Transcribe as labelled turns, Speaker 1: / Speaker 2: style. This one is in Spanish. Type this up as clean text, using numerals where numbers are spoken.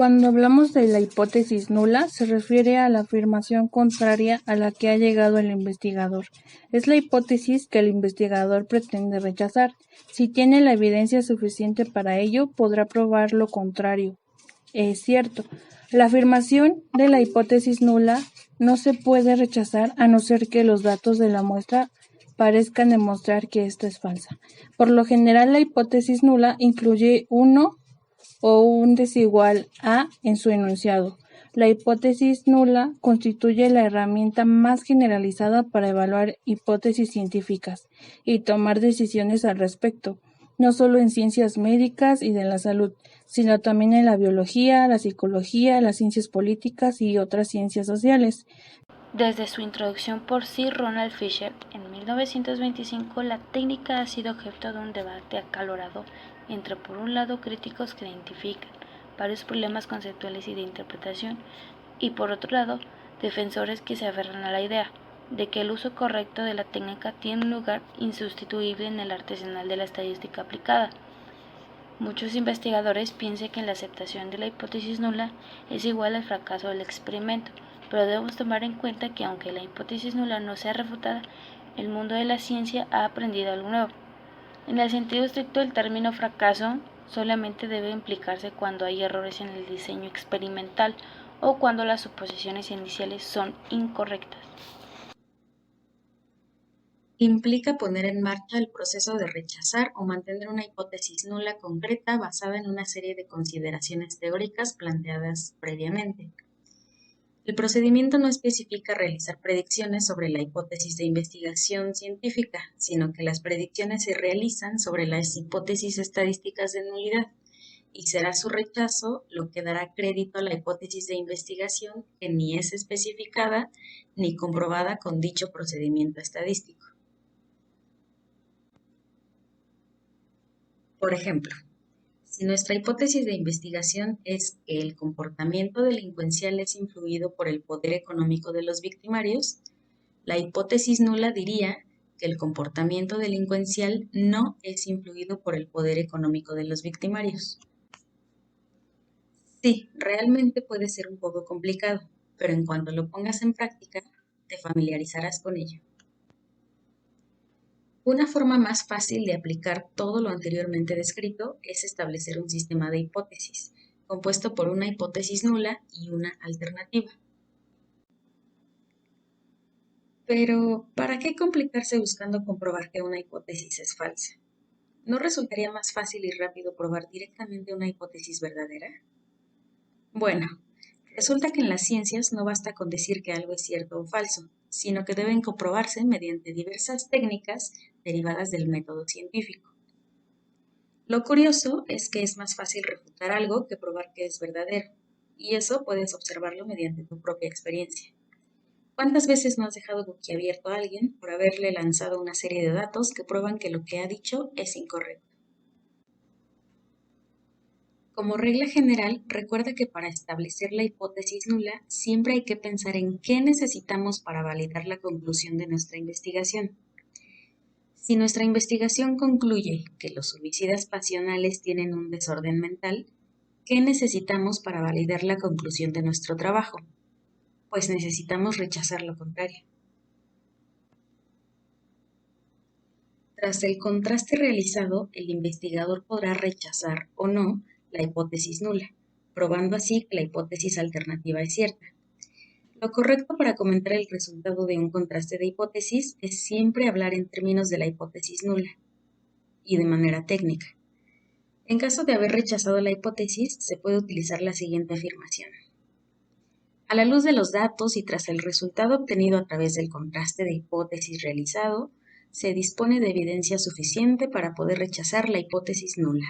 Speaker 1: Cuando hablamos de la hipótesis nula, se refiere a la afirmación contraria a la que ha llegado el investigador. Es la hipótesis que el investigador pretende rechazar. Si tiene la evidencia suficiente para ello, podrá probar lo contrario. Es cierto, la afirmación de la hipótesis nula no se puede rechazar a no ser que los datos de la muestra parezcan demostrar que esta es falsa. Por lo general, la hipótesis nula incluye uno o un desigual a en su enunciado. La hipótesis nula constituye la herramienta más generalizada para evaluar hipótesis científicas y tomar decisiones al respecto, no solo en ciencias médicas y de la salud, sino también en la biología, la psicología, las ciencias políticas y otras ciencias sociales.
Speaker 2: Desde su introducción por Sir Ronald Fisher en 1925, la técnica ha sido objeto de un debate acalorado entre, por un lado, críticos que identifican varios problemas conceptuales y de interpretación, y por otro lado, defensores que se aferran a la idea de que el uso correcto de la técnica tiene un lugar insustituible en el arsenal de la estadística aplicada. Muchos investigadores piensan que la aceptación de la hipótesis nula es igual al fracaso del experimento, pero debemos tomar en cuenta que aunque la hipótesis nula no sea refutada, el mundo de la ciencia ha aprendido algo nuevo. En el sentido estricto del término fracaso, solamente debe implicarse cuando hay errores en el diseño experimental o cuando las suposiciones iniciales son incorrectas.
Speaker 3: Implica poner en marcha el proceso de rechazar o mantener una hipótesis nula concreta basada en una serie de consideraciones teóricas planteadas previamente. El procedimiento no especifica realizar predicciones sobre la hipótesis de investigación científica, sino que las predicciones se realizan sobre las hipótesis estadísticas de nulidad, y será su rechazo lo que dará crédito a la hipótesis de investigación que ni es especificada ni comprobada con dicho procedimiento estadístico. Por ejemplo, si nuestra hipótesis de investigación es que el comportamiento delincuencial es influido por el poder económico de los victimarios, la hipótesis nula diría que el comportamiento delincuencial no es influido por el poder económico de los victimarios. Sí, realmente puede ser un poco complicado, pero en cuanto lo pongas en práctica, te familiarizarás con ello. Una forma más fácil de aplicar todo lo anteriormente descrito es establecer un sistema de hipótesis, compuesto por una hipótesis nula y una alternativa. Pero, ¿para qué complicarse buscando comprobar que una hipótesis es falsa? ¿No resultaría más fácil y rápido probar directamente una hipótesis verdadera? Bueno, resulta que en las ciencias no basta con decir que algo es cierto o falso, sino que deben comprobarse mediante diversas técnicas derivadas del método científico. Lo curioso es que es más fácil refutar algo que probar que es verdadero, y eso puedes observarlo mediante tu propia experiencia. ¿Cuántas veces no has dejado boquiabierto a alguien por haberle lanzado una serie de datos que prueban que lo que ha dicho es incorrecto? Como regla general, recuerda que para establecer la hipótesis nula siempre hay que pensar en qué necesitamos para validar la conclusión de nuestra investigación. Si nuestra investigación concluye que los homicidas pasionales tienen un desorden mental, ¿qué necesitamos para validar la conclusión de nuestro trabajo? Pues necesitamos rechazar lo contrario. Tras el contraste realizado, el investigador podrá rechazar o no la hipótesis nula, probando así que la hipótesis alternativa es cierta. Lo correcto para comentar el resultado de un contraste de hipótesis es siempre hablar en términos de la hipótesis nula y de manera técnica. En caso de haber rechazado la hipótesis, se puede utilizar la siguiente afirmación. A la luz de los datos y tras el resultado obtenido a través del contraste de hipótesis realizado, se dispone de evidencia suficiente para poder rechazar la hipótesis nula.